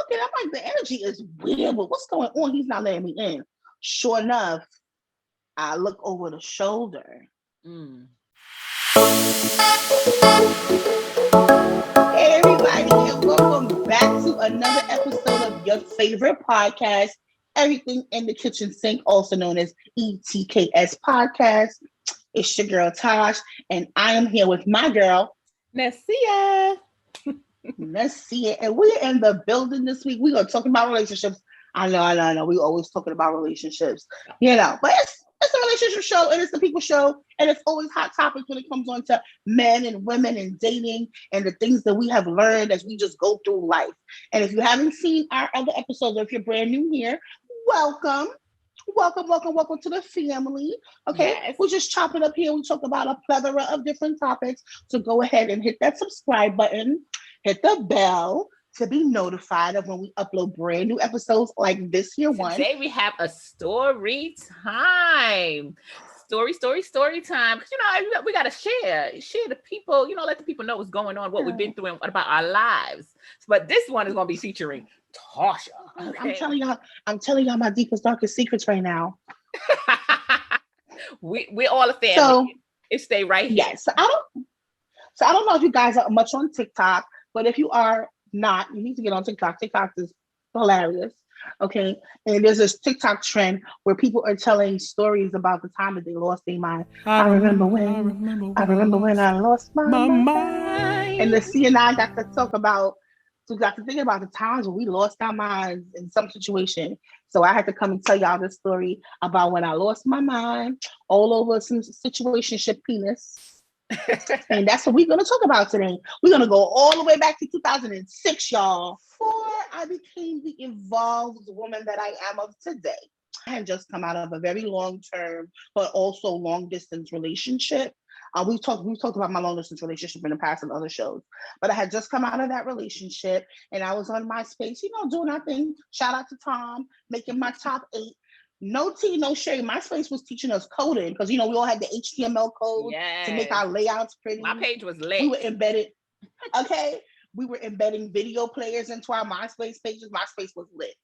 looking, I'm like, the energy is weird, but what's going on? He's not letting me in. Sure enough, I look over the shoulder. Hey everybody, and welcome back to another episode of your favorite podcast, Everything in the Kitchen Sink, also known as ETKS Podcast. It's your girl Tasha, and I am here with my girl Nasia. Nasia, and we're in the building this week. We're gonna talk about relationships. I know. We always talking about relationships, but it's a relationship show and it's a people show, and it's always hot topics when it comes on to men and women and dating and the things that we have learned as we just go through life. And if you haven't seen our other episodes, or if you're brand new here, welcome. Welcome to the family. Okay, Yes. We're just chopping up here. We talk about a plethora of different topics. So go ahead and hit that subscribe button, hit the bell to be notified of when we upload brand new episodes like this here one. Today we have a story time. Story time. Because we gotta share the people, let the people know what's going on, what we've been through, and what about our lives. But this one is gonna be featuring Tasha. Okay? I'm telling y'all my deepest, darkest secrets right now. We're all a family. So it stay right here. Yes. I don't know if you guys are much on TikTok, but if you are not, you need to get on TikTok. TikTok is hilarious. Okay. And there's this TikTok trend where people are telling stories about the time that they lost their mind. I remember when I lost my mind. And the C and I got to thinking about the times when we lost our minds in some situation. So I had to come and tell y'all this story about when I lost my mind all over some situationship penis. And that's what we're going to talk about today. We're going to go all the way back to 2006, y'all. Before I became the evolved woman that I am of today, I had just come out of a very long-term, but also long-distance relationship. We've talked about my long-distance relationship in the past and other shows, but I had just come out of that relationship, and I was on MySpace, doing our thing. Shout out to Tom, making my top 8. No tea, no shade. MySpace was teaching us coding because we all had the HTML code to make our layouts pretty. My page was lit. We were embedded. Okay, we were embedding video players into our MySpace pages. MySpace was lit.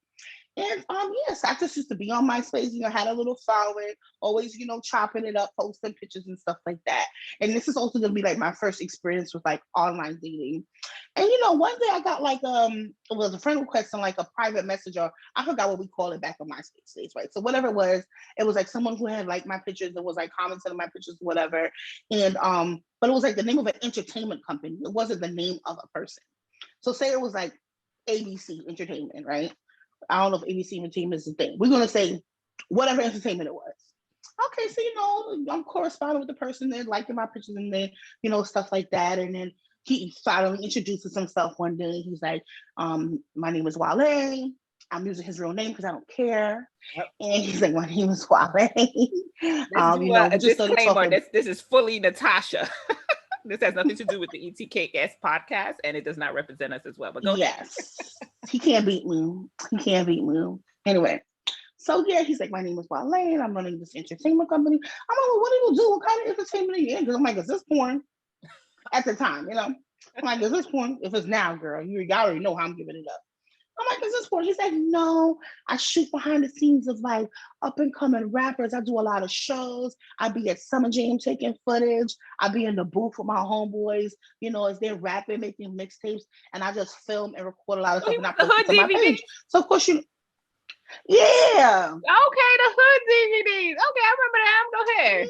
And I just used to be on MySpace, had a little following, always, chopping it up, posting pictures and stuff like that. And this is also gonna be like my first experience with like online dating. And one day I got like it was a friend request on like a private message, or I forgot what we call it back on MySpace days, right? So whatever it was like someone who had liked my pictures and was like commenting on my pictures, whatever. And but it was like the name of an entertainment company. It wasn't the name of a person. So say it was like ABC Entertainment, right? I don't know if ABC Entertainment is the thing. We're gonna say whatever entertainment it was. Okay, so I'm corresponding with the person, they're liking my pictures and then stuff like that. And then he finally introduces himself one day. He's like, my name is Wale. I'm using his real name because I don't care. Yep. And he's like, my name is Wale. A disclaimer, this is fully Natasha. This has nothing to do with the ETKS podcast, and it does not represent us as well. But go ahead. He can't beat me. Anyway, so yeah, he's like, my name is Wale, and I'm running this entertainment company. I'm like, well, what do you do? What kind of entertainment are you in? Because I'm like, is this porn? At the time, I'm like, is this porn? If it's now, girl, you already know how I'm giving it up. I'm like, is this porn? He's like, no, I shoot behind the scenes of like up and coming rappers. I do a lot of shows. I be at Summer Jam taking footage. I be in the booth with my homeboys, as they're rapping, making mixtapes, and I just film and record a lot of stuff and I post it to my page. So of course yeah. Okay, the hood DVDs. Okay, I remember that. Go ahead.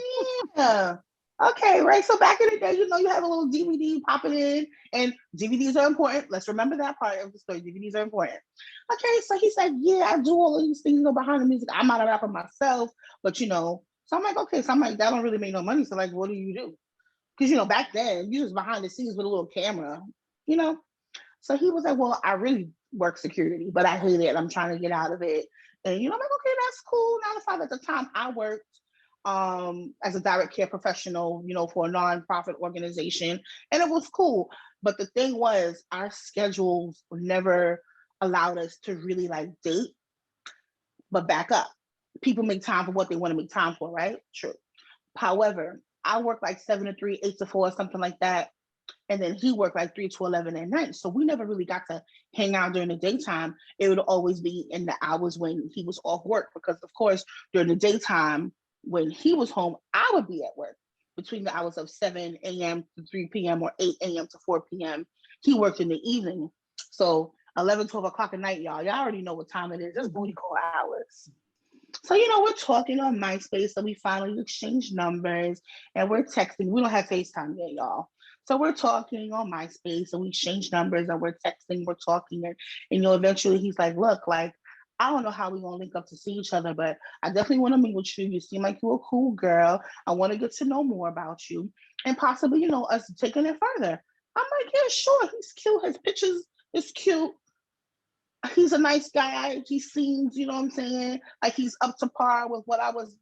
Yeah. Okay, right. So back in the day, you have a little DVD popping in, and DVDs are important. Let's remember that part of the story. DVDs are important. Okay, so he's like, yeah, I do all of these things, behind the music. I'm not a rapper myself, but So I'm like, okay, so I'm like, that don't really make no money. So like, what do you do? Because back then, you just behind the scenes with a little camera, So he was like, well, I really work security, but I hate it. I'm trying to get out of it. And I'm like, okay, that's cool. 9 to 5 at the time. I worked as a direct care professional, for a nonprofit organization, and it was cool. But the thing was, our schedules never allowed us to really like date. But back up, people make time for what they want to make time for, right? True. However, I work like 7 to 3, 8 to 4, something like that. And then he worked like 3 to 11 at night. So we never really got to hang out during the daytime. It would always be in the hours when he was off work, because of course, during the daytime, when he was home, I would be at work between the hours of 7 a.m. to 3 p.m. or 8 a.m. to 4 p.m. He worked in the evening. So 11, 12 o'clock at night, y'all already know what time it is. It's booty call hours. So, we're talking on MySpace. So we finally exchanged numbers and we're texting. We don't have FaceTime yet, y'all. So we're talking on MySpace and we exchange numbers and we're texting, we're talking. And eventually he's like, look, like, I don't know how we're going to link up to see each other, but I definitely want to meet with you. You seem like you're a cool girl. I want to get to know more about you and possibly, us taking it further. I'm like, yeah, sure. He's cute. His pictures is cute. He's a nice guy. He seems, you know what I'm saying, like he's up to par with what I was,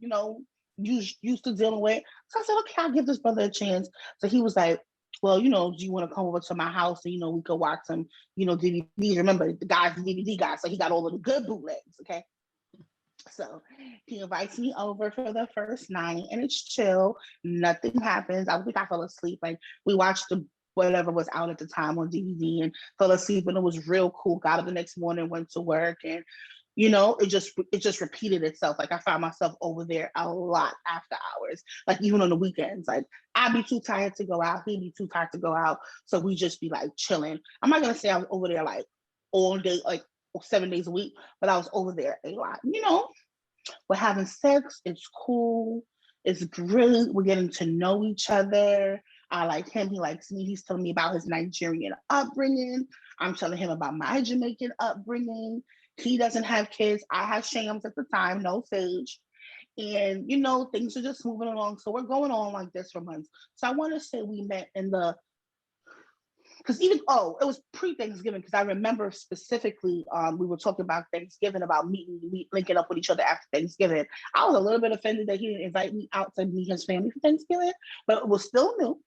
used to dealing with. So I said, okay, I'll give this brother a chance. So he was like, well, do you want to come over to my house and, we could watch some, DVDs. Remember, the guy's the DVD guy, so he got all of the good bootlegs, okay? So he invites me over for the first night and it's chill. Nothing happens. I think I fell asleep. Like we watched the whatever was out at the time on DVD and fell asleep, and it was real cool. Got up the next morning, went to work, and it just repeated itself. Like I found myself over there a lot after hours, like even on the weekends. Like I'd be too tired to go out, he'd be too tired to go out, so we just be like chilling. I'm not gonna say I was over there like all day, like 7 days a week, but I was over there a lot. We're having sex. It's cool. It's great. We're getting to know each other. I like him. He likes me. He's telling me about his Nigerian upbringing. I'm telling him about my Jamaican upbringing. He doesn't have kids. I had Shams at the time, no Sage. And, things are just moving along. So we're going on like this for months. So I want to say we met in the because it was pre-Thanksgiving, because I remember specifically we were talking about Thanksgiving, about linking up with each other after Thanksgiving. I was a little bit offended that he didn't invite me out to meet his family for Thanksgiving, but it was still new.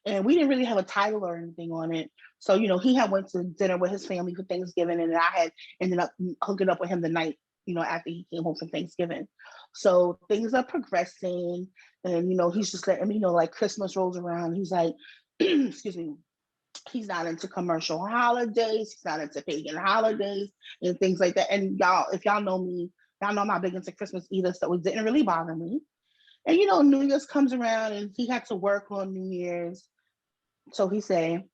And we didn't really have a title or anything on it. So, he had went to dinner with his family for Thanksgiving, and I had ended up hooking up with him the night, after he came home from Thanksgiving. So things are progressing, and, he's just letting me know, like Christmas rolls around. He's like, excuse me, he's not into commercial holidays, he's not into pagan holidays and things like that. And y'all, if y'all know me, y'all know I'm not big into Christmas either, so it didn't really bother me. And New Year's comes around and he had to work on New Year's, so he said.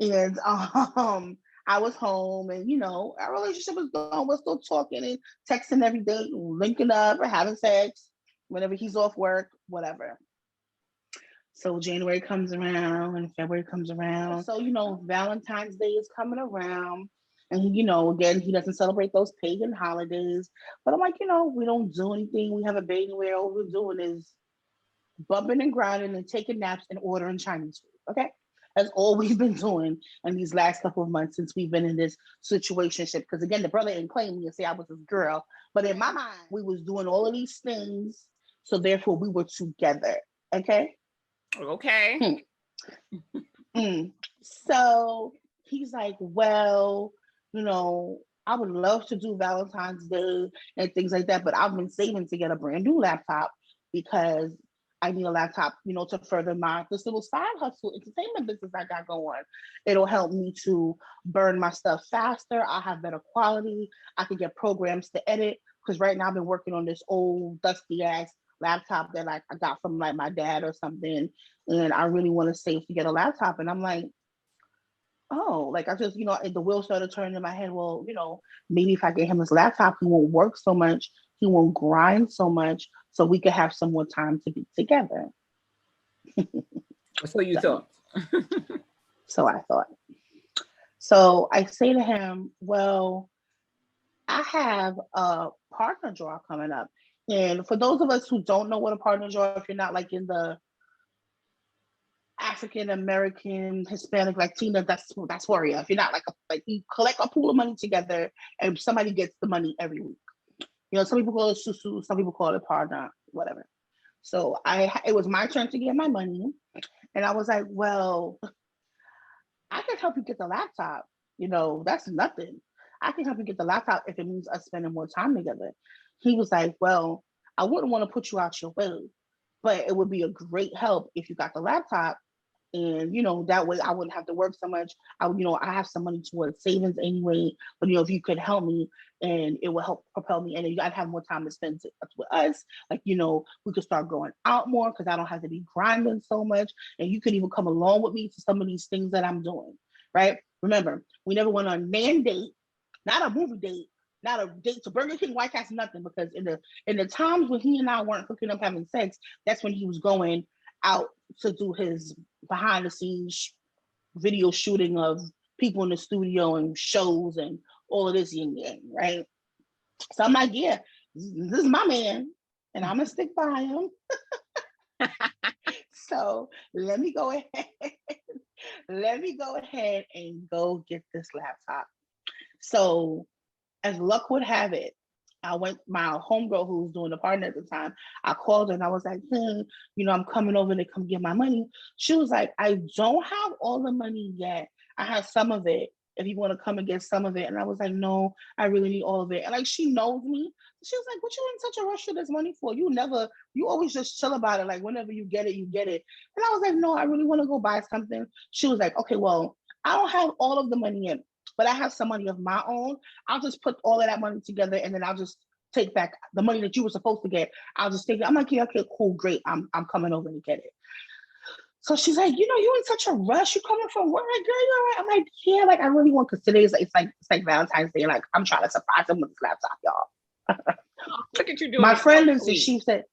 And I was home, and our relationship was going. We're still talking and texting every day, linking up or having sex whenever he's off work, whatever. So January comes around and February comes around. So, Valentine's Day is coming around. And, again, he doesn't celebrate those pagan holidays. But I'm like, we don't do anything. We have a baby where all we're doing is bumping and grinding and taking naps and ordering Chinese food. Okay. That's all we've been doing in these last couple of months since we've been in this situationship. Because again, the brother didn't claim me and say I was his girl. But in my mind, we was doing all of these things. So therefore we were together. Okay. Okay. So he's like, well, I would love to do Valentine's Day and things like that, but I've been saving to get a brand new laptop because I need a laptop, to further this little side hustle entertainment business I got going. It'll help me to burn my stuff faster. I'll have better quality. I can get programs to edit, because right now I've been working on this old dusty ass laptop that I got from like my dad or something, and I really want to save to get a laptop. And I'm like, oh, like I just, the wheels started turning in my head. Well, maybe if I get him his laptop, he won't work so much, he won't grind so much, so we could have some more time to be together. So you thought. So I thought. So I say to him, well, I have a partner draw coming up. And for those of us who don't know what a partner draw, if you're not like in the African American, Hispanic, Latina, that's for you. If you're not like you collect a pool of money together and somebody gets the money every week. Some people call it susu, some people call it partner, whatever. So it was my turn to get my money, and I was like, well, I can help you get the laptop. That's nothing. I can help you get the laptop if it means us spending more time together. He was like, well, I wouldn't want to put you out your way, but it would be a great help if you got the laptop And that way I wouldn't have to work so much. I have some money towards savings anyway, but if you could help me, and it will help propel me, and then I'd have more time to spend with us. Like, we could start going out more because I don't have to be grinding so much, and you could even come along with me to some of these things that I'm doing, right? Remember, we never went on a man date, not a movie date, not a date to Burger King, White Castle, nothing, because in the times when he and I weren't hooking up having sex, that's when he was going out to do his behind the scenes video shooting of people in the studio and shows and all of this yin yang, right? So I'm like, yeah, this is my man, and I'm gonna stick by him. So let me go ahead. Let me go ahead and go get this laptop. So as luck would have it, I went, my homegirl who was doing the partner at the time, I called her and I was like, I'm coming over to come get my money. She was like, I don't have all the money yet. I have some of it if you want to come and get some of it. And I was like, no, I really need all of it. And like, she knows me. She was like, what you in such a rush for this money for? You always just chill about it. Like, whenever you get it, you get it. And I was like, no, I really want to go buy something. She was like, okay, well, I don't have all of the money in, but I have some money of my own. I'll just put all of that money together, and then I'll just take back the money that you were supposed to get. I'll just take it. I'm like, yeah, okay, cool, great. I'm coming over to get it. So she's like, you in such a rush. You coming from work, girl? You all right? I'm like, yeah, like I really want, because today it's like Valentine's Day. Like, I'm trying to surprise them with this laptop, y'all. Oh, look at you doing. My friend so lives in, she said,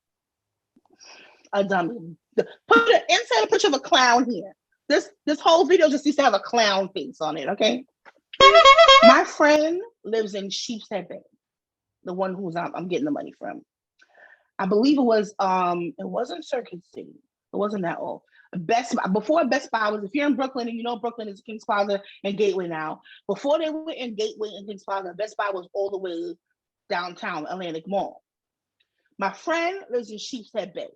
a dummy. Insert a picture of a clown here. This whole video just needs to have a clown face on it, okay? My friend lives in Sheepshead Bay, the one who's I'm getting the money from. I believe it wasn't Circuit City. It wasn't that old. Before Best Buy was, if you're in Brooklyn, and Brooklyn is Kings Plaza and Gateway now. Before they were in Gateway and Kings Plaza, Best Buy was all the way downtown Atlantic Mall. My friend lives in Sheepshead Bay.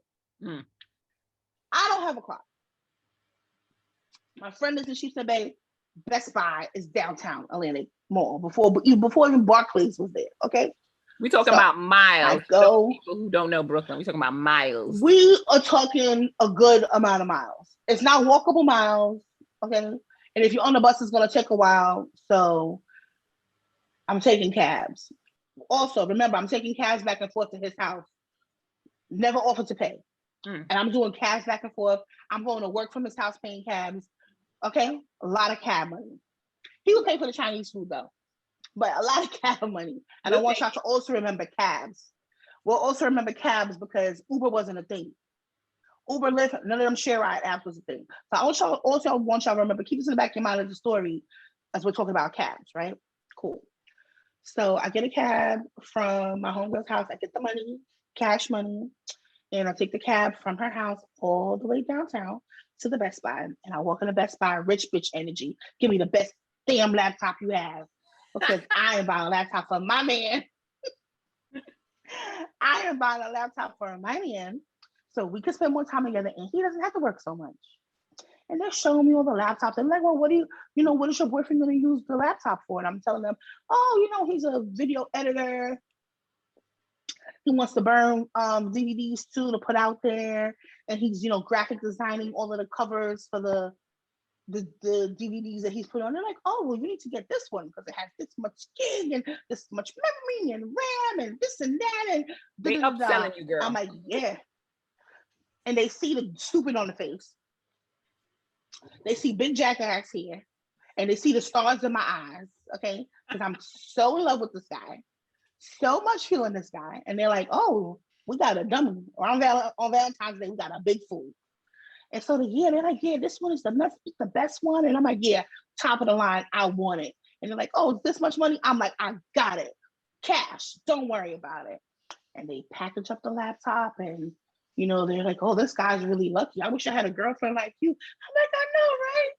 I don't have a car. My friend lives in Sheepshead Bay. Best Buy is downtown Atlantic Mall before even Barclays was there. Okay. We talking about miles. I go. People who don't know Brooklyn, we talking about miles. We are talking a good amount of miles. It's not walkable miles, okay? And if you're on the bus, it's gonna take a while. So I'm taking cabs. Also, remember, I'm taking cabs back and forth to his house. Never offered to pay. And I'm doing cabs back and forth. I'm going to work from his house paying cabs. Okay? A lot of cab money. He will pay for the Chinese food though. But a lot of cab money. And I want y'all to also remember cabs. We'll also remember cabs because Uber wasn't a thing. Uber, Lyft, none of them share ride apps was a thing. So I also want y'all to remember, keep this in the back of your mind of the story as we're talking about cabs, right? Cool. So I get a cab from my homegirl's house. I get the money, cash money, and I take the cab from her house all the way downtown to the Best Buy. And I walk in the Best Buy, rich bitch energy. Give me the best damn laptop you have. Because I am buying a laptop for my man. I am buying a laptop for my man so we can spend more time together and he doesn't have to work so much. And they're showing me all the laptops. I'm like, well, what is your boyfriend going to use the laptop for? And I'm telling them, oh, he's a video editor. He wants to burn DVDs too to put out there. And he's, graphic designing all of the covers for the DVDs that he's put on. They're like, oh, well, you need to get this one because it has this much gig and this much memory and RAM and this and that. And they upselling you, girl. I'm like, yeah. And they see the stupid on the face. They see big jackass here. And they see the stars in my eyes, okay? Because I'm so in love with this guy. So much feeling this guy. And they're like, oh, we got a dummy. Or on Valentine's Day, we got a big fool. And so they're like, yeah, this one is the best one. And I'm like, yeah, top of the line, I want it. And they're like, oh, it's this much money? I'm like, I got it. Cash, don't worry about it. And they package up the laptop and, they're like, oh, this guy's really lucky. I wish I had a girlfriend like you. I'm like, I know, right?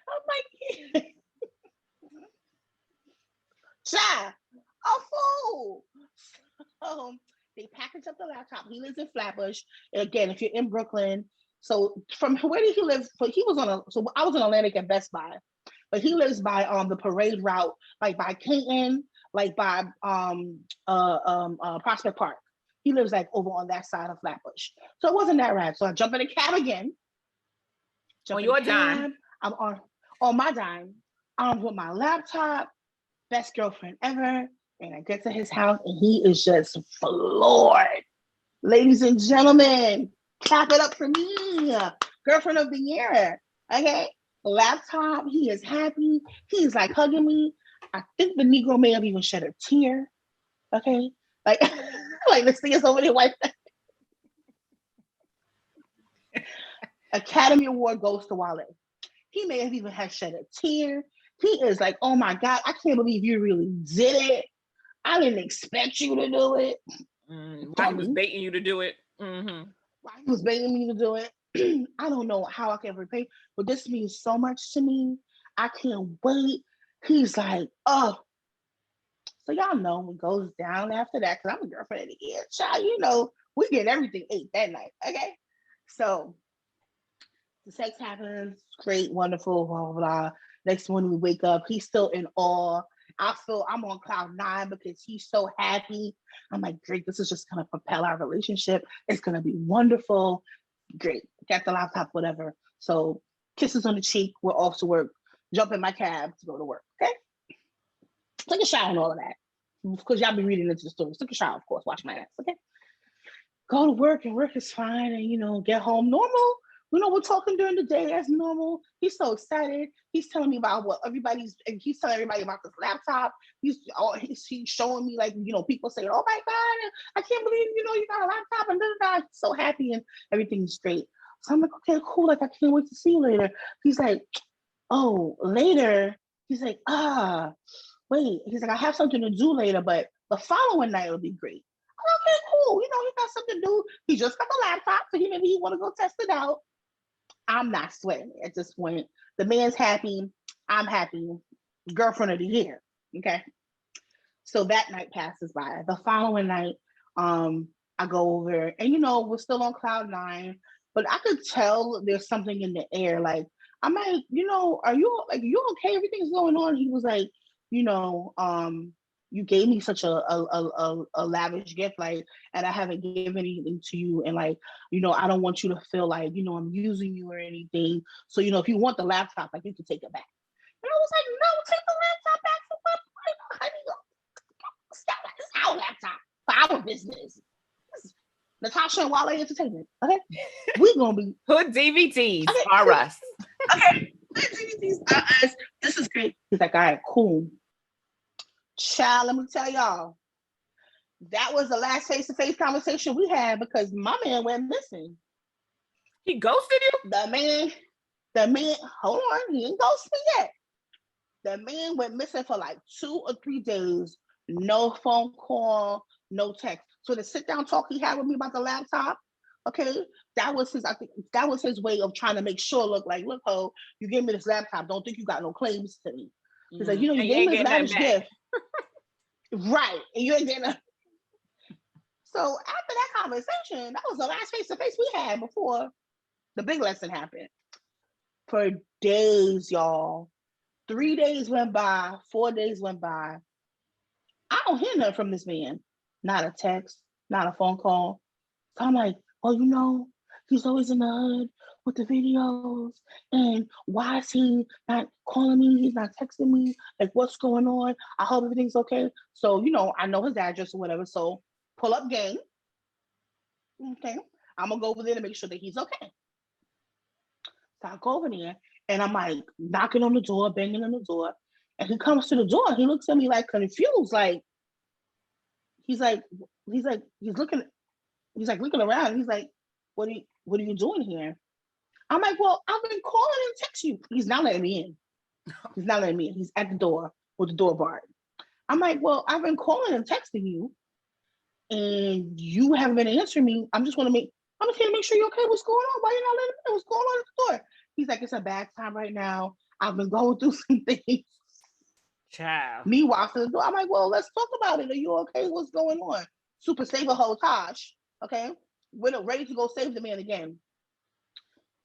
I'm like, yeah. A fool. So they package up the laptop. He lives in Flatbush. Again, if you're in Brooklyn, so from where did he live? So I was in Atlantic at Best Buy, but he lives by the parade route, like by Clinton, like by Prospect Park. He lives like over on that side of Flatbush. So it wasn't that rad. So I jump in the cab again. On Jump in the your cab. dime. I'm on my dime. I'm with my laptop. Best girlfriend ever. And I get to his house and he is just floored. Ladies and gentlemen, clap it up for me. Girlfriend of the year. Okay. Laptop. He is happy. He is like hugging me. I think the Negro may have even shed a tear. Okay. Like, like this thing is over there. Like, Academy Award goes to Wale. He may have even had shed a tear. He is like, oh my God, I can't believe you really did it. I didn't expect you to do it. Why he was baiting you to do it. Mm-hmm. Why he was baiting me to do it. I don't know how I can repay, but this means so much to me. I can't wait. He's like, oh. So y'all know what goes down after that, because I'm a girlfriend of the year. Child, you know, we get everything ate that night. Okay. So the sex happens, great, wonderful, blah, blah, blah. Next morning we wake up, he's still in awe. I feel I'm on cloud nine because he's so happy. I'm like, great, this is just gonna propel our relationship. It's gonna be wonderful. Great. Got the laptop, whatever. So kisses on the cheek, we're off to work. Jump in my cab to go to work. Okay. Take a shower and all of that. Because y'all be reading into the stories. Take a shower, of course, wash my ass. Okay. Go to work and work is fine, and get home normal. We're talking during the day as normal. He's so excited. He's telling me about he's telling everybody about this laptop. He's showing me, like, people saying, oh my God, I can't believe, you got a laptop, and he's so happy and everything's great. So I'm like, okay, cool. Like, I can't wait to see you later. He's like, oh, later. He's like, wait. He's like, I have something to do later, but the following night will be great. Okay, cool. He got something to do. He just got the laptop, so maybe he want to go test it out. I'm not sweating at this point. The man's happy. I'm happy. Girlfriend of the year. Okay. So that night passes by. The following night, I go over, and we're still on cloud nine, but I could tell there's something in the air. Like, I'm like, are you okay? Everything's going on. He was like, you gave me such a lavish gift, like, and I haven't given anything to you, and like, I don't want you to feel like, I'm using you or anything. So, if you want the laptop, like, you can take it back. And I was like, no, take the laptop back for what? It's our laptop for our business. Natasha and Wale Entertainment. Okay, we're gonna be Hood DVDs are us. Okay, hood DVDs are us. This is great. He's like, all right, cool. Child, let me tell y'all, that was the last face-to-face conversation we had because my man went missing. He ghosted you? The man, hold on, he ain't ghosted me yet. The man went missing for like 2 or 3 days. No phone call, no text. So the sit-down talk he had with me about the laptop, okay, I think that was his way of trying to make sure, look, ho, you gave me this laptop. Don't think you got no claims to me. He's like, you gave me this lavish gift. Right. And you ain't getting a... So after that conversation, that was the last face-to-face we had before the big lesson happened. For days, y'all. 3 days went by, 4 days went by. I don't hear nothing from this man. Not a text, not a phone call. So I'm like, well, he's always in the hood with the videos. And why is he not calling me? He's not texting me. Like, what's going on? I hope everything's okay. So, I know his address or whatever. So pull up game. Okay. I'm going to go over there to make sure that he's okay. So I go over there and I'm like knocking on the door, banging on the door. And he comes to the door. He looks at me like confused. Like, he's looking around. He's like, what are you doing here? I'm like, well, I've been calling and texting you. He's not letting me in. He's at the door with the door barred. I'm like, well, I've been calling and texting you, and you haven't been answering me. I'm just here to make sure you're okay. What's going on? Why are you not letting me in? What's going on at the door? He's like, it's a bad time right now. I've been going through some things. Child. Me walking the door. I'm like, well, let's talk about it. Are you okay? What's going on? Super saver whole Tosh. Okay. We're ready to go save the man again.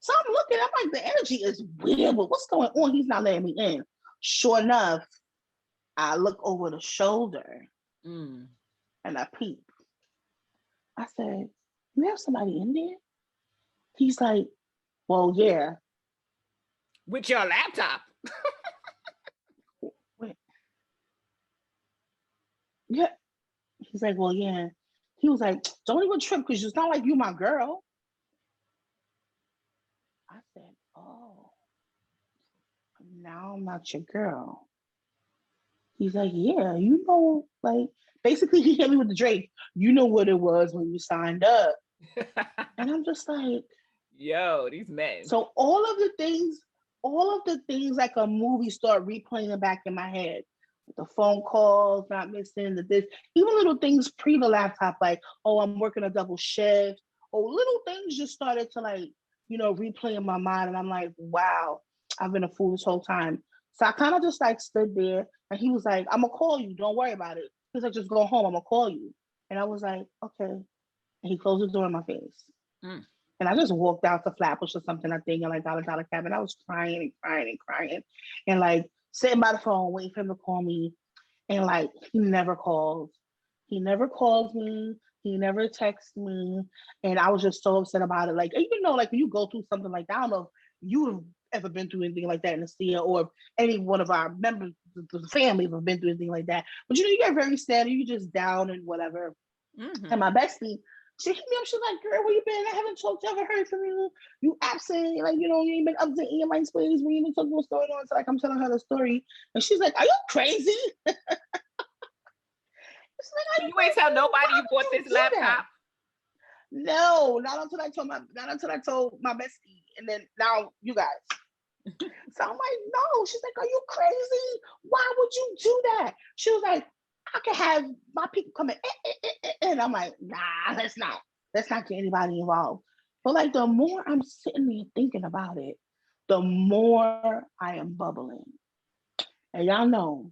So I'm looking, I'm like, the energy is weird, but what's going on? He's not letting me in. Sure enough, I look over the shoulder and I peep. I said, you have somebody in there? He's like, well, yeah. With your laptop. Wait, yeah. He's like, well, yeah. He was like, don't even trip because it's not like you my girl. I said, oh, now I'm not your girl. He's like, yeah, like, basically he hit me with the Drake. You know what it was when you signed up. And I'm just like, yo, these men. so all of the things like a movie start replaying back in my head. The phone calls, not missing the this, even little things pre the laptop, like, oh, I'm working a double shift, or little things just started to like, replay in my mind. And I'm like, wow, I've been a fool this whole time. So I kind of just like stood there and he was like, I'm gonna call you, don't worry about it. He's like, just go home, I'm gonna call you. And I was like, okay. And he closed the door in my face. Mm. And I just walked out to Flatbush or something, I think, and like got a dollar cab. And I was crying and crying and crying. And like sitting by the phone, waiting for him to call me. And like he never called. He never calls me. He never texts me. And I was just so upset about it. Like, even though like when you go through something like that, I don't know if you've ever been through anything like that in Nasia, or if any one of our members of the family have been through anything like that. But you get very sad and you just down and whatever. Mm-hmm. And my bestie, she hit me up. She's like, girl, where you been? I haven't talked to you, ever heard from you. You absent. Like, you ain't been updating in my space. We ain't been talking what's going on. So like, I'm telling her the story. And she's like, are you crazy? She's like, you ain't tell nobody you bought this laptop? That? No, not until I told my bestie. And then now you guys. So I'm like, no. She's like, are you crazy? Why would you do that? She was like, I could have my people come in. And I'm like, nah, let's not get anybody involved. But like the more I'm sitting there thinking about it, the more I am bubbling. And y'all know,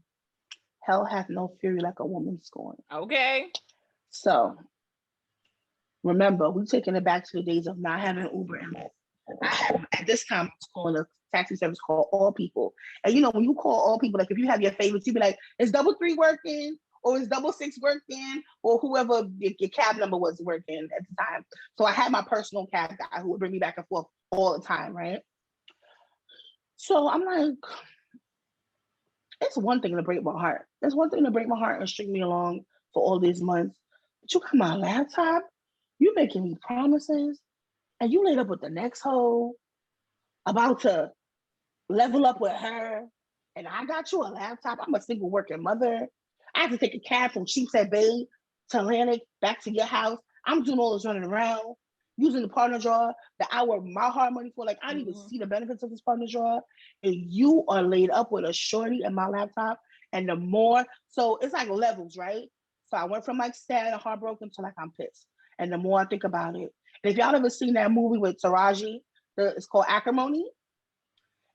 hell hath no fury like a woman scorned. Okay. So remember, we taking it back to the days of not having Uber and Lyft. At this time, I was calling a taxi service called All People. And when you call All People, like if you have your favorites, you be like, is 3 working? Or is 6 working? Or whoever your cab number was working at the time. So I had my personal cab guy who would bring me back and forth all the time, right? So I'm like, it's one thing to break my heart. It's one thing to break my heart and string me along for all these months. But you got my laptop, you making me promises, and you laid up with the next hoe, about to level up with her, and I got you a laptop. I'm a single working mother. I have to take a cab from Sheepshead Bay to Atlantic back to your house. I'm doing all this running around, using the partner drawer that I work my hard money for. Like, I didn't even see the benefits of this partner drawer. And you are laid up with a shorty and my laptop. And the more, so it's like levels, right? So I went from like sad and heartbroken to like I'm pissed. And the more I think about it, and if y'all ever seen that movie with Taraji, it's called Acrimony,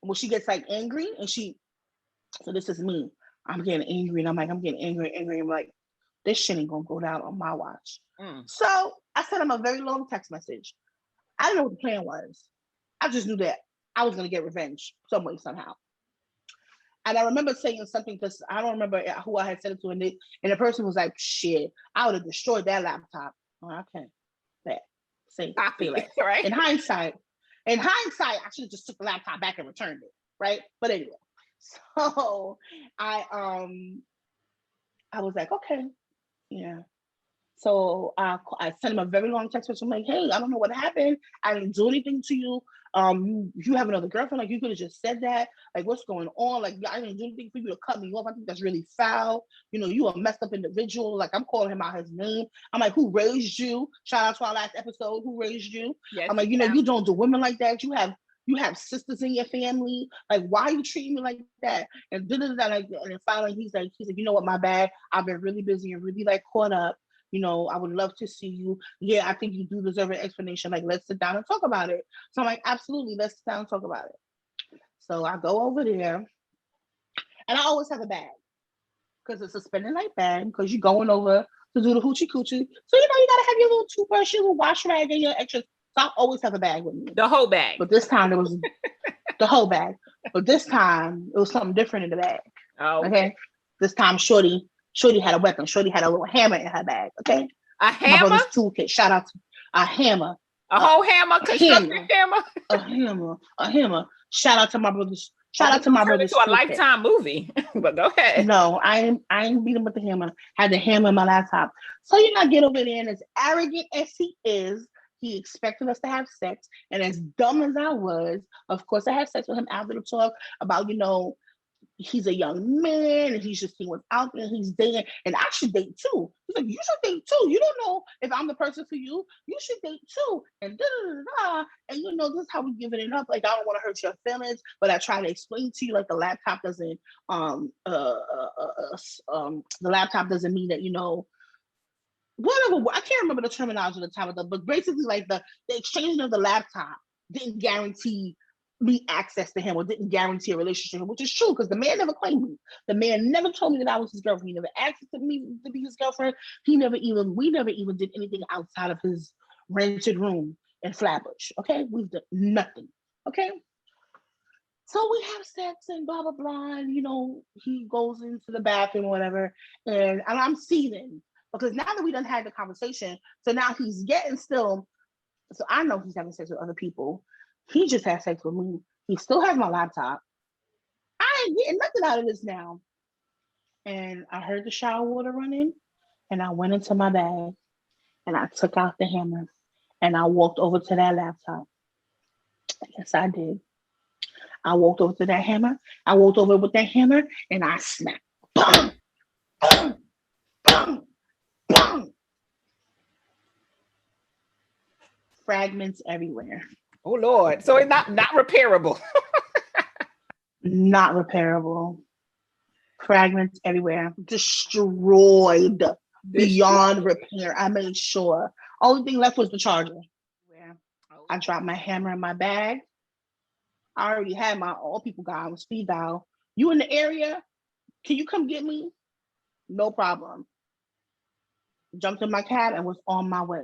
when she gets like angry and so this is me. I'm getting angry and I'm getting angry. I'm like, this shit ain't gonna go down on my watch. So I sent him a very long text message. I didn't know what the plan was. I just knew that I was gonna get revenge some way, somehow. And I remember saying something because I don't remember who I had said it to, and the person was like, shit, I would have destroyed that laptop. Oh, okay. That. Say less. Right? In hindsight, I should have just took the laptop back and returned it. Right? But anyway. So I was like, okay, yeah. So I sent him a very long text message. I'm like, hey, I don't know what happened. I didn't do anything to you. You have another girlfriend. Like, you could have just said that. Like, what's going on? Like, I didn't do anything for you to cut me off. I think that's really foul. You a messed up individual. Like, I'm calling him out his name. I'm like, who raised you? Shout out to our last episode. Who raised you? Yes, I'm like, you don't do women like that. You have sisters in your family. Like, why are you treating me like that? And then finally he's like, you know what, my bad. I've been really busy and really like caught up. I would love to see you. Yeah, I think you do deserve an explanation. Like, let's sit down and talk about it. So I'm like, absolutely, let's sit down and talk about it. So I go over there, and I always have a bag because it's a spending night bag because you're going over to do the hoochie coochie. So you gotta have your little toothbrush, your little wash rag, and your extras. So I always have a bag with me. The whole bag. But this time it was the whole bag. But this time it was something different in the bag. Oh, okay. This time Shorty had a weapon. Shorty had a little hammer in her bag. Okay. A My hammer? brother's toolkit. Shout out to a hammer. A whole hammer? Construction hammer? A hammer. Shout out to my brother's. Shout Oh, out to my turn brother's into a toolkit. Lifetime movie. But go ahead. No, I ain't beat him with the hammer. Had the hammer in my laptop. So get over there, and as arrogant as he is, he expected us to have sex. And as dumb as I was, of course, I had sex with him after the talk about, he's a young man and he's just seeing what's out there. He's dating, and I should date too. He's like, you should date too. You don't know if I'm the person for you. You should date too. And and this is how we giving it up. Like, I don't want to hurt your feelings, but I try to explain to you, like, the laptop doesn't mean that whatever. I can't remember the terminology at the time of but basically, like, the exchanging of the laptop didn't guarantee me access to him, or didn't guarantee a relationship, which is true, because the man never claimed me. The man never told me that I was his girlfriend. He never asked me to be his girlfriend. We never even did anything outside of his rented room in Flatbush. Okay, we've done nothing. Okay, so we have sex and blah blah blah, and he goes into the bathroom or whatever, and I'm seething because now that we done had the conversation, so now he's getting still. So I know he's having sex with other people. He just had sex with me. He still has my laptop. I ain't getting nothing out of this now. And I heard the shower water running, and I went into my bag, and I took out the hammer, and I walked over to that laptop. Yes, I did. I walked over to that hammer. I walked over with that hammer, and I snapped. Boom, boom, boom, boom. Fragments everywhere. Oh Lord. So it's not repairable. Not repairable. Fragments everywhere. Destroyed beyond repair. I made sure. Only thing left was the charger. I dropped my hammer in my bag. I already had my all people guy on speed dial. You in the area? Can you come get me? No problem. Jumped in my cab and was on my way.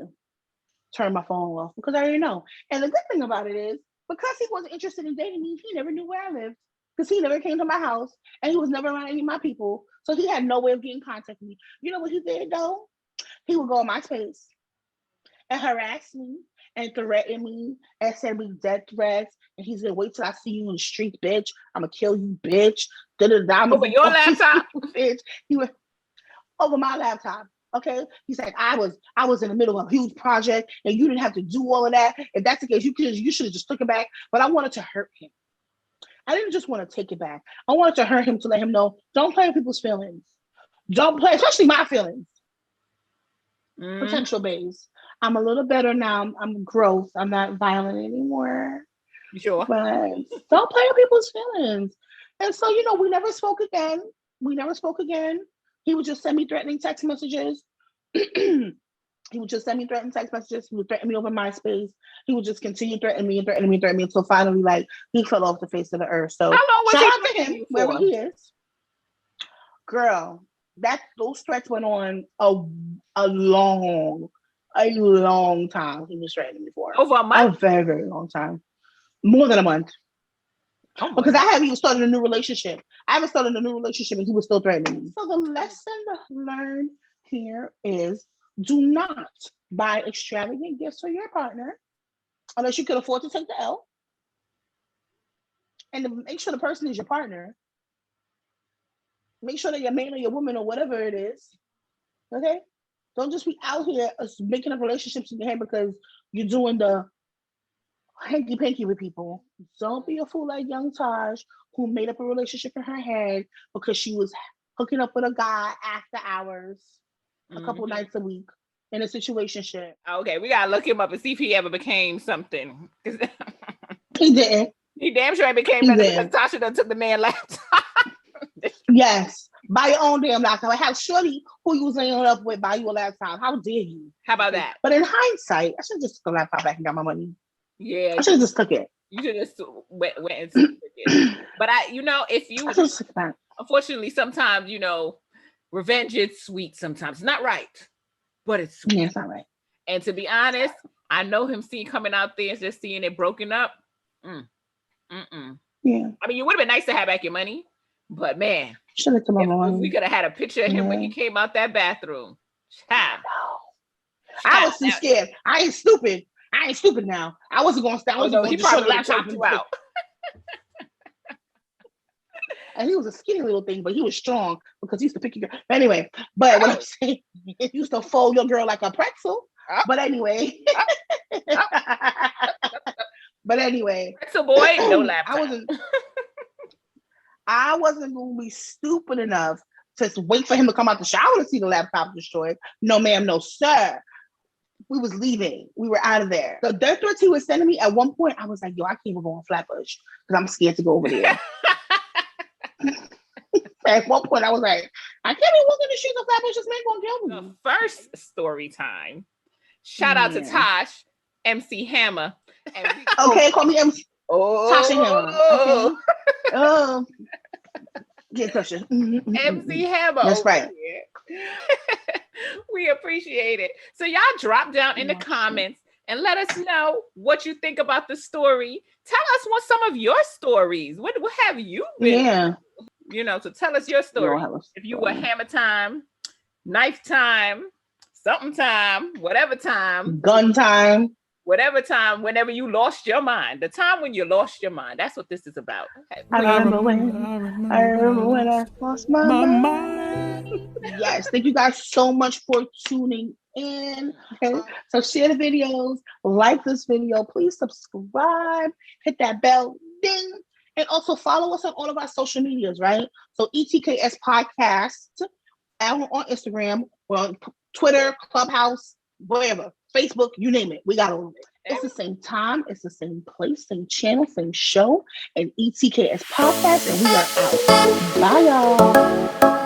Turned my phone off because I already know. And the good thing about it is, because he wasn't interested in dating me, he never knew where I lived, because he never came to my house, and he was never around any of my people. So he had no way of getting in contact with me. You know what he did though? He would go on MySpace and harass me and threaten me and send me death threats. And he's gonna wait till I see you in the street, bitch. I'm gonna kill you, bitch. Over your laptop, bitch. He was over my laptop. Okay, he's like, I was in the middle of a huge project, and you didn't have to do all of that. If that's the case, you should have just took it back. But I wanted to hurt him. I didn't just want to take it back. I wanted to hurt him to let him know, don't play with people's feelings. Don't play, especially my feelings. Potential base. I'm a little better now. I'm growth. I'm not violent anymore. You sure? But don't play with people's feelings. And so, we never spoke again. He would just send me threatening text messages. He would threaten me over MySpace. He would just continue threatening me until finally, like, he fell off the face of the earth. So how long was shout he out to him, wherever he is. Girl, those threats went on a long time. He was threatening me for over a month? A very, very long time. More than a month. Oh, because I haven't even started a new relationship. And he was still threatening me. So the lesson learned here is, do not buy extravagant gifts for your partner unless you can afford to take the L. And to make sure the person is your partner. Make sure that your man or your woman or whatever it is. Okay? Don't just be out here making up relationships in your head because you're doing the hanky-panky with people. Don't be a fool like young Taj, who made up a relationship in her head because she was hooking up with a guy after hours a couple nights a week in a situationship. Okay, we gotta look him up and see if he ever became something. He didn't. He damn sure ain't became nothing because Tasha done took the man laptop. Yes. Buy your own damn laptop. Have Shorty, who you was laying up with, buy you a laptop. How dare you? How about that? But in hindsight, I should have just took the laptop back and got my money. Yeah. I should have just took it. You should have just went and took it. But if you unfortunately, sometimes, revenge is sweet sometimes. It's not right, but it's sweet. Yeah, it's not right. And to be honest, I know him coming out there and just seeing it broken up. Yeah. I mean, it would have been nice to have back your money, but man, should have took my money. We could have had a picture of him when he came out that bathroom. Child. I was too scared. I ain't stupid. Now. I wasn't going to stand. I wasn't going he to destroy the probably would have laptop. choked you out. And he was a skinny little thing, but he was strong because he used to pick your girl. Anyway, but what I'm saying, he used to fold your girl like a pretzel. But anyway. But anyway. Pretzel boy, no laptop. I wasn't going to be stupid enough to wait for him to come out the shower to see the laptop destroyed. No, ma'am, no, sir. We was leaving. We were out of there. The death threats he was sending me, at one point, I was like, yo, I can't even go on Flatbush because I'm scared to go over there. At one point, I was like, I can't even walk in the streets of Flatbush. This man gonna kill me. The first story time. Shout out to Tosh, MC Hammer. Okay, call me MC. Tasha Hammer. Okay. Yeah, Tasha. MC Hammer. That's right. We appreciate it. So y'all drop down in the comments and let us know what you think about the story. Tell us what some of your stories. What have you been? Yeah. You know, so tell us your story. If you were hammer time, knife time, something time, whatever time, gun time, whatever time, whenever you lost your mind, the time when you lost your mind. That's what this is about. Okay. I remember when I lost my mind. Yes, thank you guys so much for tuning in. Okay, so share the videos, like this video, please subscribe, hit that bell, ding, and also follow us on all of our social medias, right? So ETKS Podcast on Instagram, we're on Twitter, Clubhouse, wherever, Facebook, you name it, we got all of it. It's the same time, it's the same place, same channel, same show, and ETKS Podcast, and we are out. Bye, y'all.